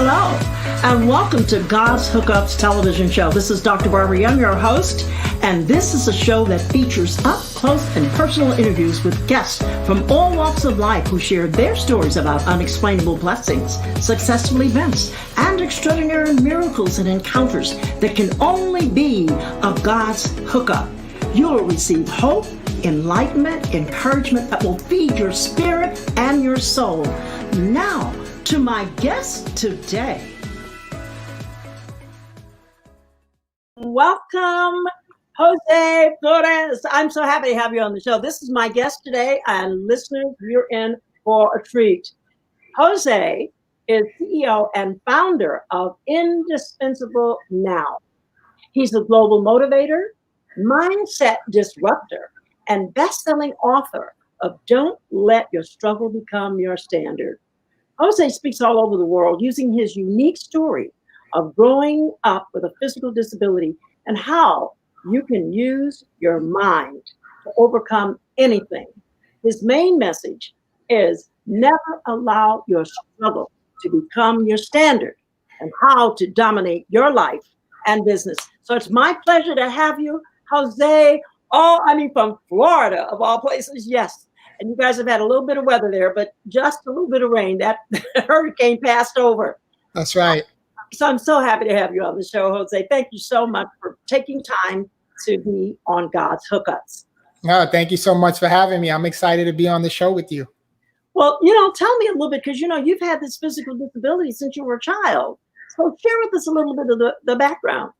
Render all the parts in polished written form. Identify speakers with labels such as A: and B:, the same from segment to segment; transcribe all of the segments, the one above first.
A: Hello, and welcome to God's Hookups television show. This is Dr. Barbara Young, your host, and this is a show that features up close and personal interviews with guests from all walks of life who share their stories about unexplainable blessings, successful events, and extraordinary miracles and encounters that can only be of God's hookup. You'll receive hope, enlightenment, encouragement that will feed your spirit and your soul. Now, to my guest today. Welcome, Jose Flores. I'm so happy to have you on the show. This is my guest today, and listeners, you're in for a treat. Jose is CEO and founder of Indispensable Now. He's a global motivator, mindset disruptor, and best-selling author of Don't Let Your Struggle Become Your Standard. Jose speaks all over the world using his unique story of growing up with a physical disability and how you can use your mind to overcome anything. His main message is never allow your struggle to become your standard and how to dominate your life and business. So it's my pleasure to have you, Jose. From Florida, of all places, yes. And you guys have had a little bit of weather there, but just a little bit of rain. That hurricane passed over.
B: That's right.
A: So I'm so happy to have you on the show, Jose. Thank you so much for taking time to be on God's Hookups.
B: No, thank you so much for having me. I'm excited to be on the show with you.
A: Well, tell me a little bit, because, you've had this physical disability since you were a child. So share with us a little bit of the background.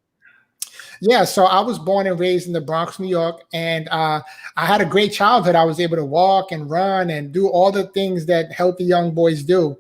B: Yeah, so I was born and raised in the Bronx, New York, and I had a great childhood. I was able to walk and run and do all the things that healthy young boys do.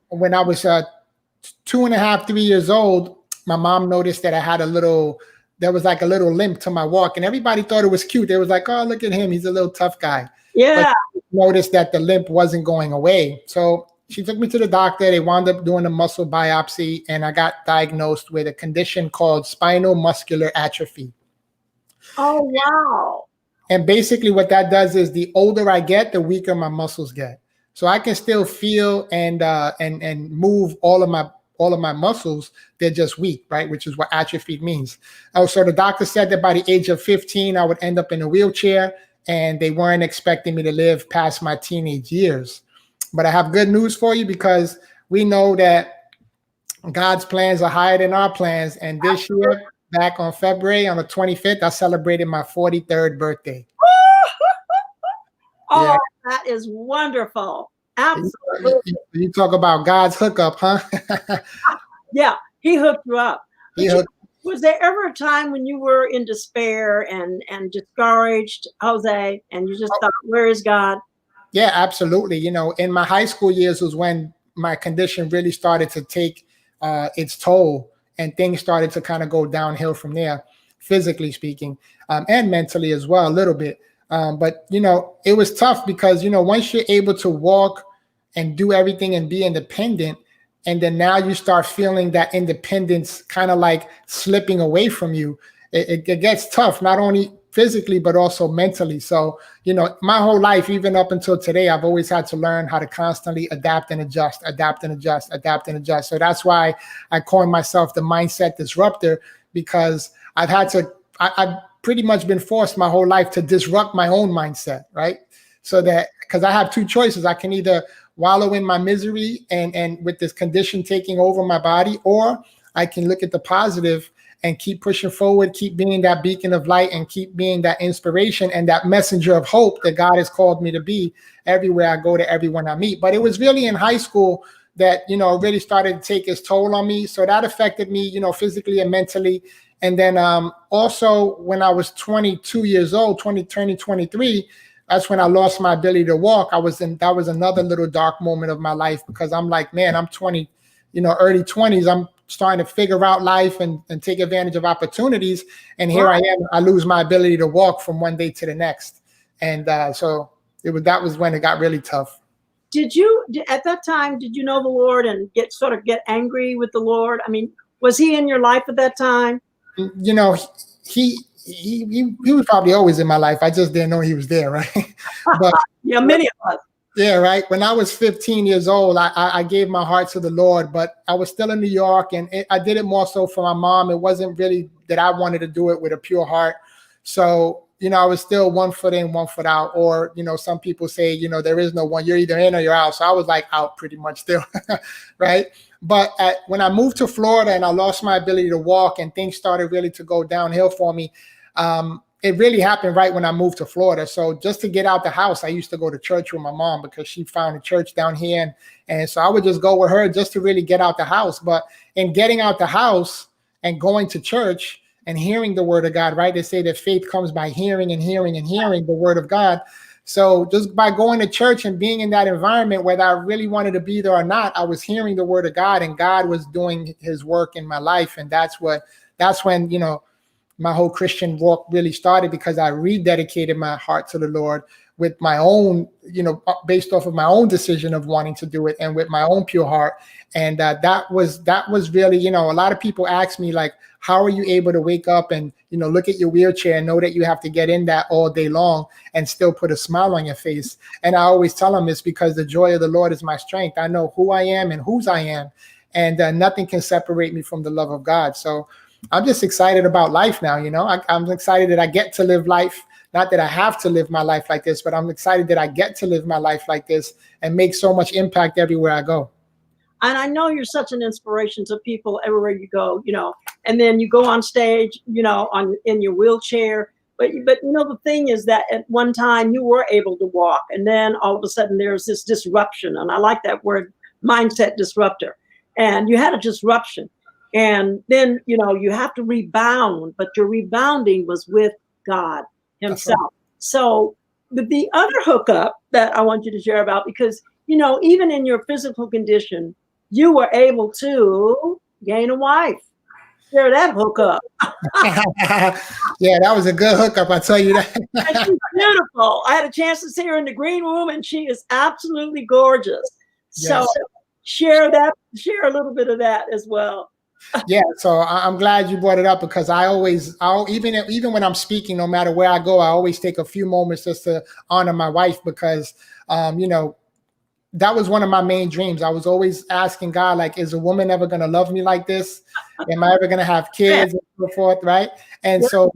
B: When I was 2.5, 3 years old, my mom noticed that I had there was like a little limp to my walk, and everybody thought it was cute. They was like, oh, look at him. He's a little tough guy.
A: Yeah.
B: But noticed that the limp wasn't going away. So she took me to the doctor. They wound up doing a muscle biopsy, and I got diagnosed with a condition called spinal muscular atrophy.
A: Oh, wow.
B: And basically what that does is the older I get, the weaker my muscles get. So I can still feel and move all of my muscles. They're just weak, right? Which is what atrophy means. So the doctor said that by the age of 15, I would end up in a wheelchair, and they weren't expecting me to live past my teenage years. But I have good news for you, because we know that God's plans are higher than our plans. And this year, back on February, on the 25th, I celebrated my 43rd birthday.
A: Oh, yeah. That is wonderful. Absolutely.
B: You talk about God's hookup, huh?
A: Yeah, he hooked you up. Was there ever a time when you were in despair and discouraged, Jose, and you just thought, where is God?
B: Yeah, absolutely. In my high school years was when my condition really started to take its toll, and things started to kind of go downhill from there, physically speaking, and mentally as well, a little bit. But it was tough because, once you're able to walk and do everything and be independent, and then now you start feeling that independence kind of like slipping away from you, it gets tough, not only physically, but also mentally. So, my whole life, even up until today, I've always had to learn how to constantly adapt and adjust, adapt and adjust, adapt and adjust. So that's why I call myself the mindset disruptor, because I've pretty much been forced my whole life to disrupt my own mindset, right? So that, because I have two choices. I can either wallow in my misery and with this condition taking over my body, or I can look at the positive and keep pushing forward, keep being that beacon of light, and keep being that inspiration and that messenger of hope that God has called me to be everywhere I go, to everyone I meet. But it was really in high school that, really started to take its toll on me. So that affected me, physically and mentally. And then also when I was 22 years old, turning 23, that's when I lost my ability to walk. That was another little dark moment of my life, because I'm like, man, I'm 20, early 20s. I'm starting to figure out life and take advantage of opportunities. And here I am, I lose my ability to walk from one day to the next. And so that was when it got really tough.
A: At that time, did you know the Lord and get angry with the Lord? I mean, was he in your life at that time?
B: He was probably always in my life. I just didn't know he was there, right? But
A: yeah, many of us.
B: Yeah, right. When I was 15 years old, I gave my heart to the Lord, but I was still in New York, and I did it more so for my mom. It wasn't really that I wanted to do it with a pure heart. So, I was still 1 foot in, 1 foot out. Or, some people say, there is no one, you're either in or you're out. So I was like out pretty much still, right? But when I moved to Florida and I lost my ability to walk and things started really to go downhill for me, it really happened right when I moved to Florida. So just to get out the house, I used to go to church with my mom because she found a church down here. And so I would just go with her just to really get out the house. But in getting out the house and going to church and hearing the word of God, right? They say that faith comes by hearing and hearing and hearing the word of God. So just by going to church and being in that environment, whether I really wanted to be there or not, I was hearing the word of God, and God was doing his work in my life. And that's when, my whole Christian walk really started, because I rededicated my heart to the Lord with my own, based off of my own decision of wanting to do it, and with my own pure heart. And that was really, a lot of people ask me, like, how are you able to wake up and, look at your wheelchair and know that you have to get in that all day long and still put a smile on your face? And I always tell them it's because the joy of the Lord is my strength. I know who I am and whose I am, and nothing can separate me from the love of God. So I'm just excited about life now. I'm excited that I get to live life. Not that I have to live my life like this, but I'm excited that I get to live my life like this and make so much impact everywhere I go.
A: And I know you're such an inspiration to people everywhere you go, and then you go on stage, in your wheelchair. But the thing is that at one time you were able to walk, and then all of a sudden there's this disruption. And I like that word, mindset disruptor. And you had a disruption. And then, you have to rebound, but your rebounding was with God himself. Right. So the other hookup that I want you to share about, because, even in your physical condition, you were able to gain a wife. Share that hookup.
B: Yeah, that was a good hookup, I tell you that.
A: And she's beautiful. I had a chance to see her in the green room, and she is absolutely gorgeous. Yes. So share a little bit of that as well.
B: Yeah, so I'm glad you brought it up, because even when I'm speaking, no matter where I go, I always take a few moments just to honor my wife, because that was one of my main dreams. I was always asking God, like, is a woman ever going to love me like this? Am I ever going to have kids, and so forth, right? And so,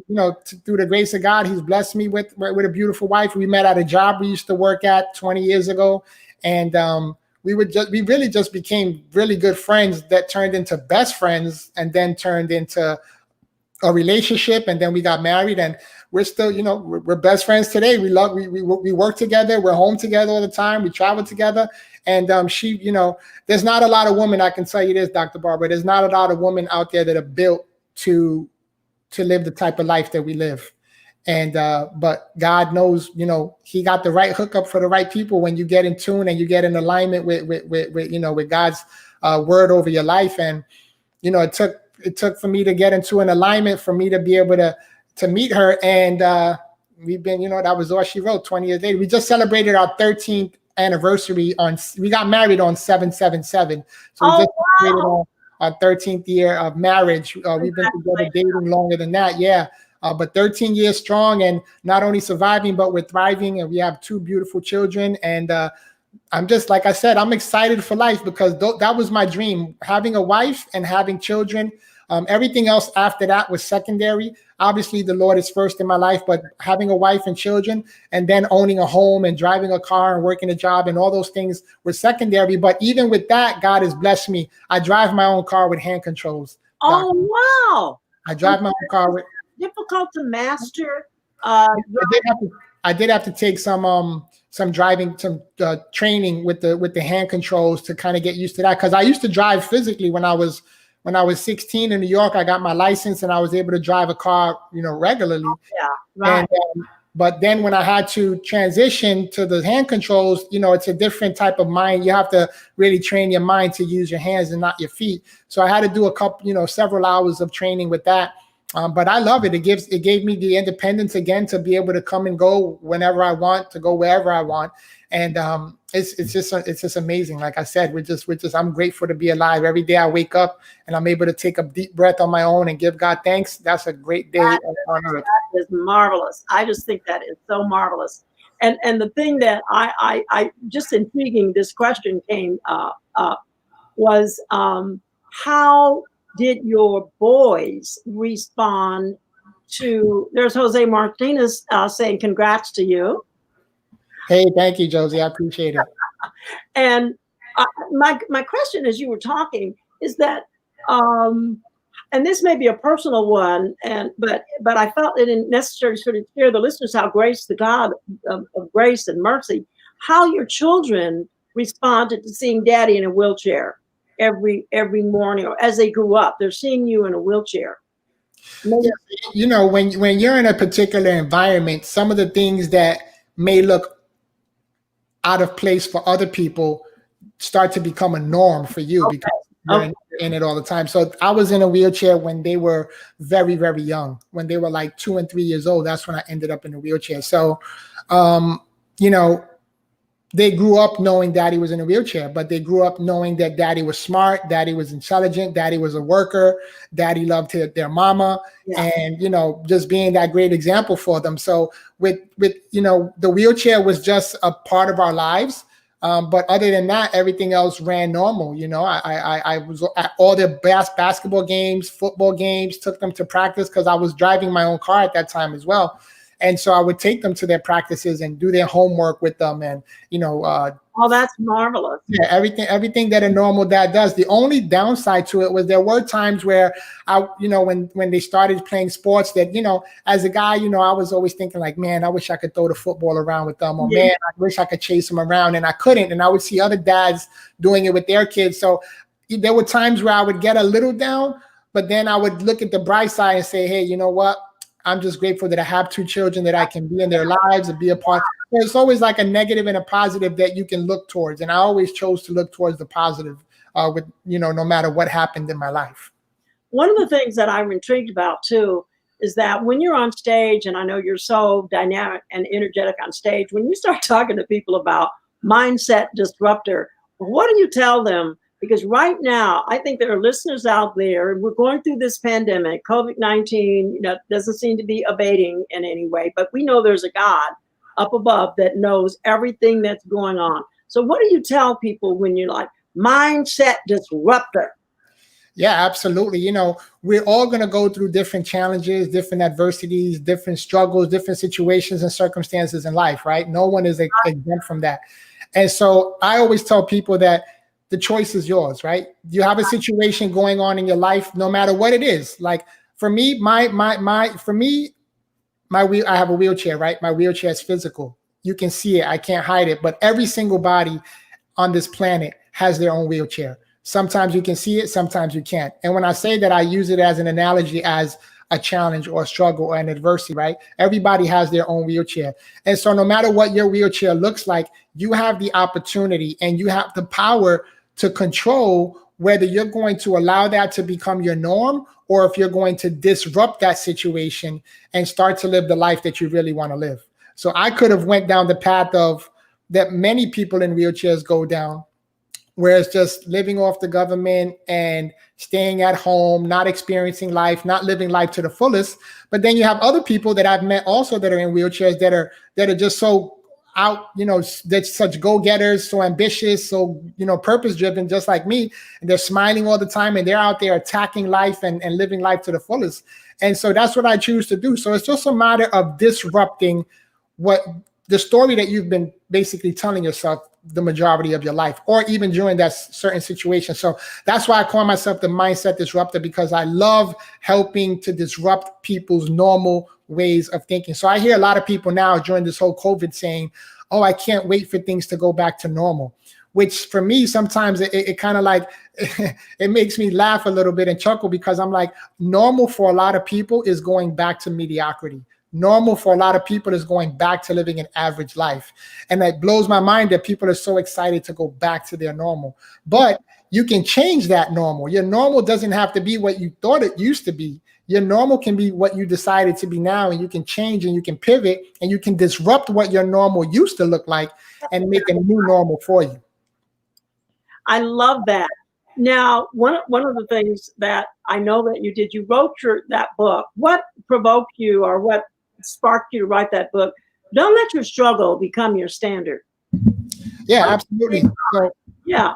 B: through the grace of God, he's blessed me with a beautiful wife. We met at a job we used to work at 20 years ago, and we really just became really good friends that turned into best friends, and then turned into a relationship, and then we got married, and we're still, we're best friends today. We work together. We're home together all the time. We travel together. And she, there's not a lot of women, I can tell you this, Dr. Barbara, there's not a lot of women out there that are built to live the type of life that we live. And but God knows, he got the right hookup for the right people when you get in tune and you get in alignment with God's word over your life. And, it took for me to get into an alignment for me to be able to meet her. And we've been, that was all she wrote 20 years later. We just celebrated our 13th anniversary we got married on 7/7/7. So we just celebrated on our 13th year of marriage. We've been together dating longer than that. Yeah. But 13 years strong, and not only surviving, but we're thriving, and we have 2 beautiful children. And I'm just, like I said, I'm excited for life, because that was my dream, having a wife and having children. Everything else after that was secondary. Obviously, the Lord is first in my life, but having a wife and children, and then owning a home and driving a car and working a job and all those things were secondary. But even with that, God has blessed me. I drive my own car with hand controls.
A: Oh, wow.
B: I drive my own car with...
A: Difficult to master.
B: I did have to take some driving, some training with the hand controls to kind of get used to that, because I used to drive physically when I was 16 in New York. I got my license and I was able to drive a car, regularly.
A: Yeah, right.
B: And, but then when I had to transition to the hand controls, it's a different type of mind. You have to really train your mind to use your hands and not your feet. So I had to do a couple, several hours of training with that. But I love it. It gave me the independence again to be able to come and go whenever I want, to go wherever I want. And it's just amazing. Like I said, I'm grateful to be alive. Every day I wake up and I'm able to take a deep breath on my own and give God thanks. That's a great day on earth.
A: That is marvelous. I just think that is so marvelous. And the thing that I just intriguing this question came up was how did your boys respond to? There's Jose Martinez saying congrats to you.
B: Hey, thank you, Josie. I appreciate it.
A: And my question as you were talking is that, and this may be a personal one, but I felt it necessary to sort of share the listeners how grace, the God of grace and mercy, how your children responded to seeing Daddy in a wheelchair every morning, or as they grew up, they're seeing you in a wheelchair.
B: Yeah, you know, when you're in a particular environment, some of the things that may look out of place for other people start to become a norm for you because you're in it all the time. So I was in a wheelchair when they were very, very young. When they were like 2 and 3 years old, that's when I ended up in a wheelchair. So, you know, they grew up knowing Daddy was in a wheelchair, but they grew up knowing that Daddy was smart, Daddy was intelligent, Daddy was a worker, Daddy loved their mama, and, you know, just being that great example for them. So with you know, the wheelchair was just a part of our lives. But other than that, everything else ran normal. You know, I was at all their basketball games, football games, took them to practice because I was driving my own car at that time as well. And so I would take them to their practices and do their homework with them. And, you know,
A: oh, that's marvelous.
B: Yeah, everything that a normal dad does. The only downside to it was there were times where you know, when they started playing sports that, you know, as a guy, you know, I was always thinking like, man, I wish I could throw the football around with them, or man, I wish I could chase them around, and I couldn't. And I would see other dads doing it with their kids. So there were times where I would get a little down, but then I would look at the bright side and say, hey, you know what? I'm just grateful that I have 2 children that I can be in their lives and be a part. There's always like a negative and a positive that you can look towards. And I always chose to look towards the positive with, you know, no matter what happened in my life.
A: One of the things that I'm intrigued about too is that when you're on stage, and I know you're so dynamic and energetic on stage, when you start talking to people about mindset disruptor, what do you tell them? Because right now, I think there are listeners out there, and we're going through this pandemic, COVID-19, you know, doesn't seem to be abating in any way, but we know there's a God up above that knows everything that's going on. So what do you tell people when you're like, mindset disruptor?
B: Yeah, absolutely. You know, we're all going to go through different challenges, different adversities, different struggles, different situations and circumstances in life, right? No one is exempt from that. And so I always tell people that the choice is yours, right? You have a situation going on in your life, no matter what it is. Like for me, I have a wheelchair, right? My wheelchair is physical. You can see it. I can't hide it. But every single body on this planet has their own wheelchair. Sometimes you can see it, sometimes you can't. And when I say that, I use it as an analogy as a challenge or a struggle or an adversity, right? Everybody has their own wheelchair. And so no matter what your wheelchair looks like, you have the opportunity and you have the power to control whether you're going to allow that to become your norm or if you're going to disrupt that situation and start to live the life that you really want to live. So I could have went down the path of that many people in wheelchairs go down, where it's just living off the government and staying at home, not experiencing life, not living life to the fullest. But then you have other people that I've met also that are in wheelchairs that are just so out, you know, that's such go-getters, so ambitious, so, you know, purpose-driven, just like me. And they're smiling all the time and they're out there attacking life and living life to the fullest. And so that's what I choose to do. So it's just a matter of disrupting what the story that you've been basically telling yourself the majority of your life, or even during that certain situation. So that's why I call myself the mindset disruptor, because I love helping to disrupt people's normal ways of thinking. So I hear a lot of people now during this whole COVID saying, oh, I can't wait for things to go back to normal, which for me, sometimes it kind of like, it makes me laugh a little bit and chuckle, because I'm like, normal for a lot of people is going back to mediocrity. Normal for a lot of people is going back to living an average life. And it blows my mind that people are so excited to go back to their normal. But you can change that normal. Your normal doesn't have to be what you thought it used to be. Your normal can be what you decided to be now, and you can change and you can pivot and you can disrupt what your normal used to look like and make a new normal for you.
A: I love that. Now, one of the things that I know that you did, you wrote that book. What provoked you, or what sparked you to write that book? Don't let your struggle become your standard.
B: Yeah, absolutely. So
A: Yeah.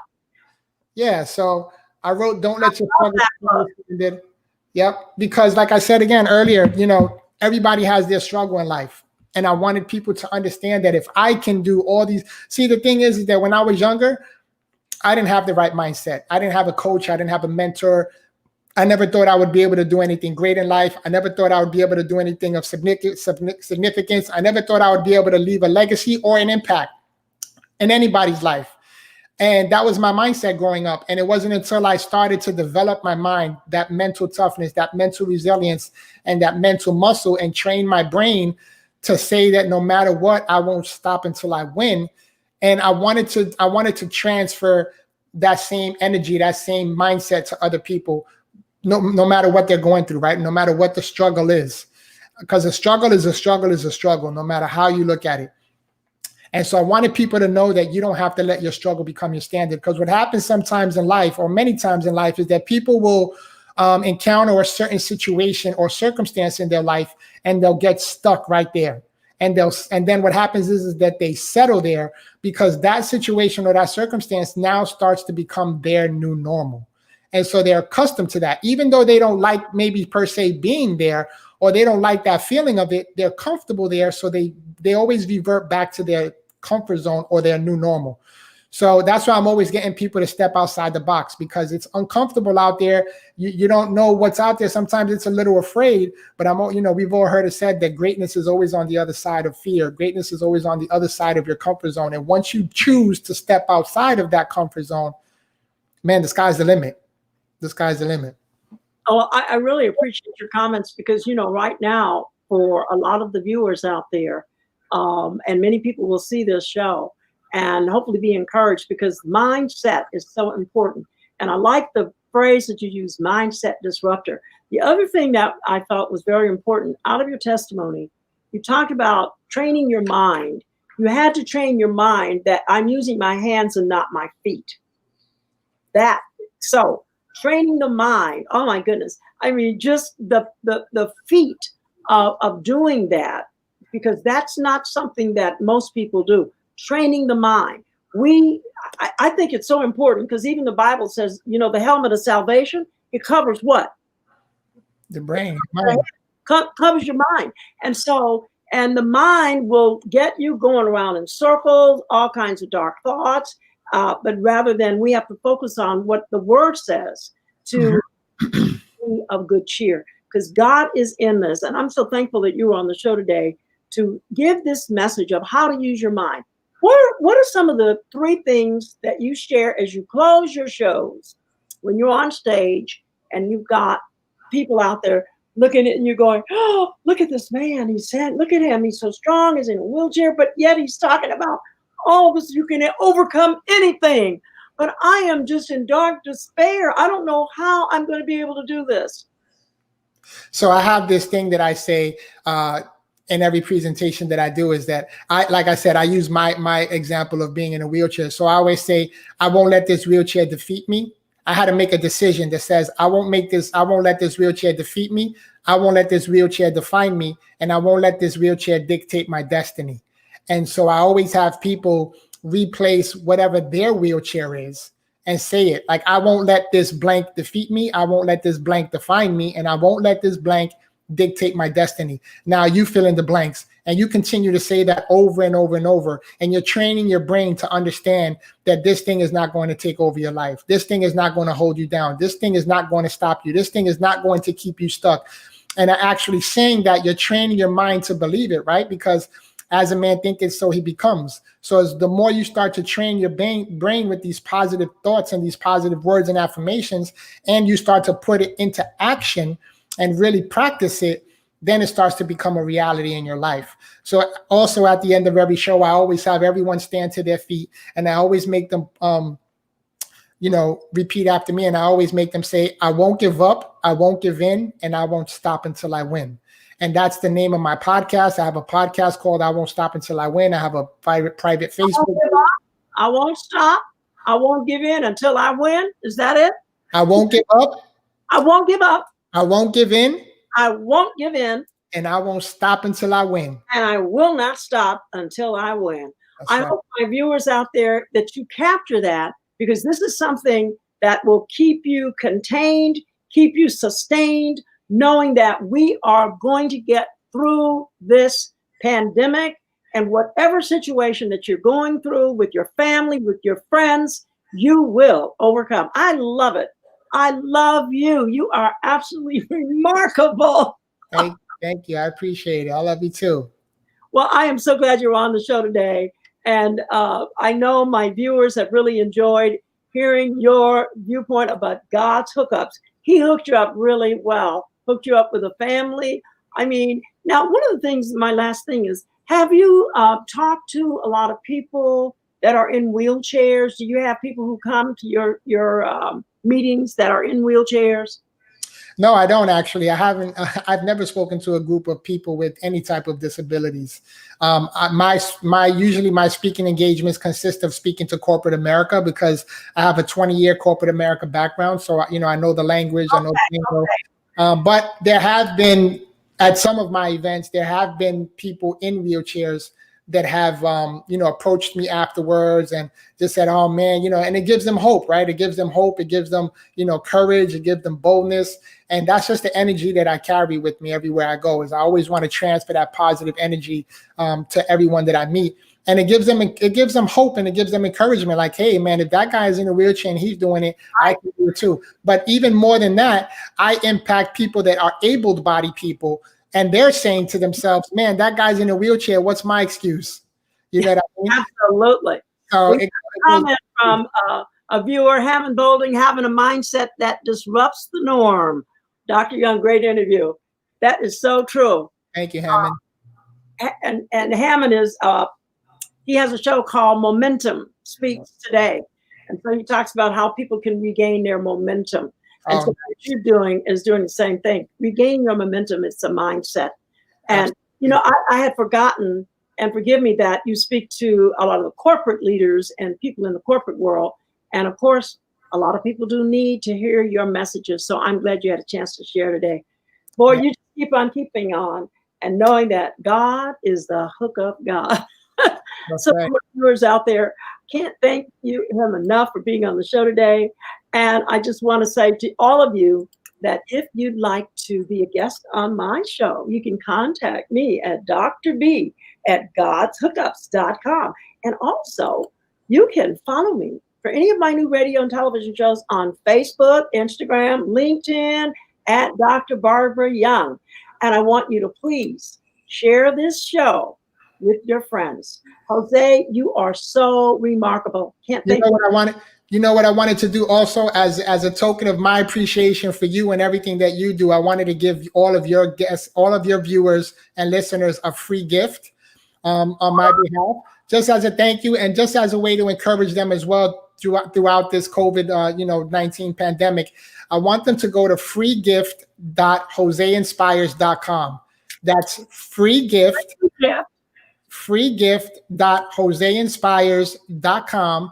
B: yeah, so I wrote, "Don't let your struggle become your standard." Yep, because like I said again earlier, everybody has their struggle in life, and I wanted people to understand that if I can do all these, see, the thing is that when I was younger, I didn't have the right mindset. I didn't have a coach. I didn't have a mentor. I never thought I would be able to do anything great in life. I never thought I would be able to do anything of significance. I never thought I would be able to leave a legacy or an impact in anybody's life. And that was my mindset growing up. And it wasn't until I started to develop my mind, that mental toughness, that mental resilience, and that mental muscle, and train my brain to say that no matter what, I won't stop until I win. And I wanted to transfer that same energy, that same mindset to other people, no matter what they're going through, right? No matter what the struggle is. Because a struggle is a struggle is a struggle, no matter how you look at it. And so I wanted people to know that you don't have to let your struggle become your standard. Because what happens sometimes in life, or many times in life, is that people will encounter a certain situation or circumstance in their life, and they'll get stuck right there. And then what happens is that they settle there, because that situation or that circumstance now starts to become their new normal. And so they're accustomed to that, even though they don't like maybe per se being there, or they don't like that feeling of it. They're comfortable there, so they always revert back to their comfort zone or their new normal. So that's why I'm always getting people to step outside the box, because it's uncomfortable out there. You don't know what's out there. Sometimes it's a little afraid, but we've all heard it said that greatness is always on the other side of fear. Greatness is always on the other side of your comfort zone. And once you choose to step outside of that comfort zone, man, the sky's the limit. The sky's the limit.
A: Oh, I really appreciate your comments, because, right now, for a lot of the viewers out there, and many people will see this show and hopefully be encouraged, because mindset is so important. And I like the phrase that you use, mindset disruptor. The other thing that I thought was very important out of your testimony, you talked about training your mind. You had to train your mind that I'm using my hands and not my feet. So training the mind, oh my goodness. I mean, just the feat of doing that, because that's not something that most people do. Training the mind. I think it's so important, because even the Bible says, the helmet of salvation, it covers what?
B: The brain. Mind.
A: Covers your mind. And the mind will get you going around in circles, all kinds of dark thoughts. But rather than, we have to focus on what the word says, to be of good cheer, because God is in this. And I'm so thankful that you were on the show today to give this message of how to use your mind. What are some of the 3 things that you share as you close your shows, when you're on stage and you've got people out there looking at, and you're going, oh, look at this man. Look at him. He's so strong. He's in a wheelchair, but yet he's talking about all of us, you can overcome anything. But I am just in dark despair. I don't know how I'm going to be able to do this.
B: So I have this thing that I say in every presentation that I do, is that like I said, I use my example of being in a wheelchair. So I always say, I won't let this wheelchair defeat me. I had to make a decision that says, I won't let this wheelchair defeat me. I won't let this wheelchair define me. And I won't let this wheelchair dictate my destiny. And so I always have people replace whatever their wheelchair is and say it like, I won't let this blank defeat me. I won't let this blank define me. And I won't let this blank dictate my destiny. Now you fill in the blanks, and you continue to say that over and over and over. And you're training your brain to understand that this thing is not going to take over your life. This thing is not going to hold you down. This thing is not going to stop you. This thing is not going to keep you stuck. And actually saying that, you're training your mind to believe it, right? Because as a man thinketh, so he becomes. So as the more you start to train your brain with these positive thoughts and these positive words and affirmations, and you start to put it into action and really practice it, then it starts to become a reality in your life. So also at the end of every show, I always have everyone stand to their feet, and I always make them, repeat after me. And I always make them say, I won't give up, I won't give in, and I won't stop until I win. And that's the name of my podcast. I have a podcast called I Won't Stop Until I Win. I have a private Facebook.
A: I won't stop. I won't give in until I win. Is that it?
B: I won't give up.
A: I won't give up.
B: I won't give in.
A: I won't give in.
B: And I won't stop until I win.
A: And I will not stop until I win.
B: That's
A: I
B: right.
A: hope my viewers out there that you capture that, because this is something that will keep you contained, keep you sustained, knowing that we are going to get through this pandemic, and whatever situation that you're going through with your family, with your friends, you will overcome. I love it. I love you. You are absolutely remarkable.
B: Thank you. I appreciate it. I love you too.
A: Well, I am so glad you're on the show today. And I know my viewers have really enjoyed hearing your viewpoint about God's hookups. He hooked you up really well, hooked you up with a family. I mean, now, one of the things, my last thing is, have you talked to a lot of people that are in wheelchairs? Do you have people who come to your meetings that are in wheelchairs?
B: No, I don't actually. I haven't. I've never spoken to a group of people with any type of disabilities. Usually my speaking engagements consist of speaking to corporate America, because I have a 20-year corporate America background. So I know the language. I know the lingo. But there have been, at some of my events, there have been people in wheelchairs that have approached me afterwards and just said, oh man, and it gives them hope, right? It gives them hope. It gives them, courage. It gives them boldness. And that's just the energy that I carry with me everywhere I go. Is I always want to transfer that positive energy to everyone that I meet. And it gives them hope, and it gives them encouragement. Like, hey man, if that guy is in a wheelchair and he's doing it, I can do it too. But even more than that, I impact people that are able-bodied people. And they're saying to themselves, man, that guy's in a wheelchair. What's my excuse? You know what I mean?
A: Absolutely.
B: So
A: Comment from a viewer, Hammond Boulding, having a mindset that disrupts the norm. Dr. Young, great interview. That is so true.
B: Thank you, Hammond.
A: And Hammond is, he has a show called Momentum Speaks Today. And so he talks about how people can regain their momentum. And so what you're doing is doing the same thing. Regain your momentum. It's a mindset. And, I had forgotten, and forgive me, that you speak to a lot of the corporate leaders and people in the corporate world. And of course, a lot of people do need to hear your messages. So I'm glad you had a chance to share today. Boy, you just keep on keeping on and knowing that God is the hookup God. So right. Viewers out there, can't thank him enough for being on the show today. And I just want to say to all of you that if you'd like to be a guest on my show, you can contact me at Dr. B at godshookups.com. And also, you can follow me for any of my new radio and television shows on Facebook, Instagram, LinkedIn, at Dr. Barbara Young. And I want you to please share this show with your friends. Jose, you are so remarkable. Can't think.
B: You know what I wanted to do also, as a token of my appreciation for you and everything that you do, I wanted to give all of your guests, all of your viewers and listeners a free gift on my behalf, just as a thank you and just as a way to encourage them as well throughout this COVID-19 pandemic. I want them to go to freegift.joseinspires.com. That's freegift.joseinspires.com.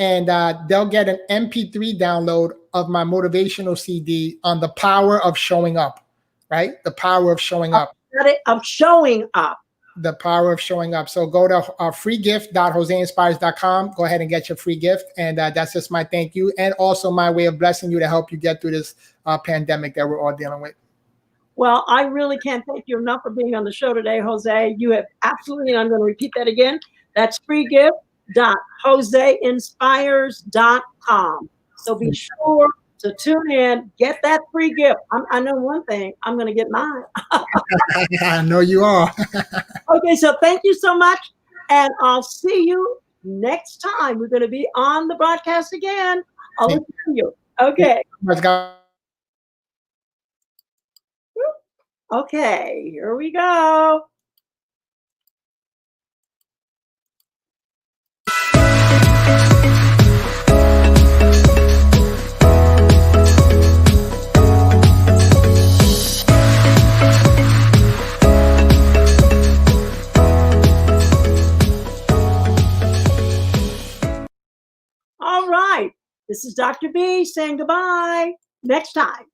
B: And they'll get an MP3 download of my motivational CD on the power of showing up, right? The power of showing up.
A: Of showing up.
B: The power of showing up. So go to freegift.joseinspires.com. Go ahead and get your free gift. And that's just my thank you. And also my way of blessing you to help you get through this pandemic that we're all dealing with.
A: Well, I really can't thank you enough for being on the show today, Jose. You have absolutely, and I'm going to repeat that again. That's freegift.joseinspires.com. So be sure to tune in, get that free gift. I know one thing, I'm going to get mine.
B: I know you are.
A: Okay, so thank you so much. And I'll see you next time. We're going to be on the broadcast again. I'll listen to you. Okay. Okay, here we go. All right, this is Dr. B saying goodbye. Next time.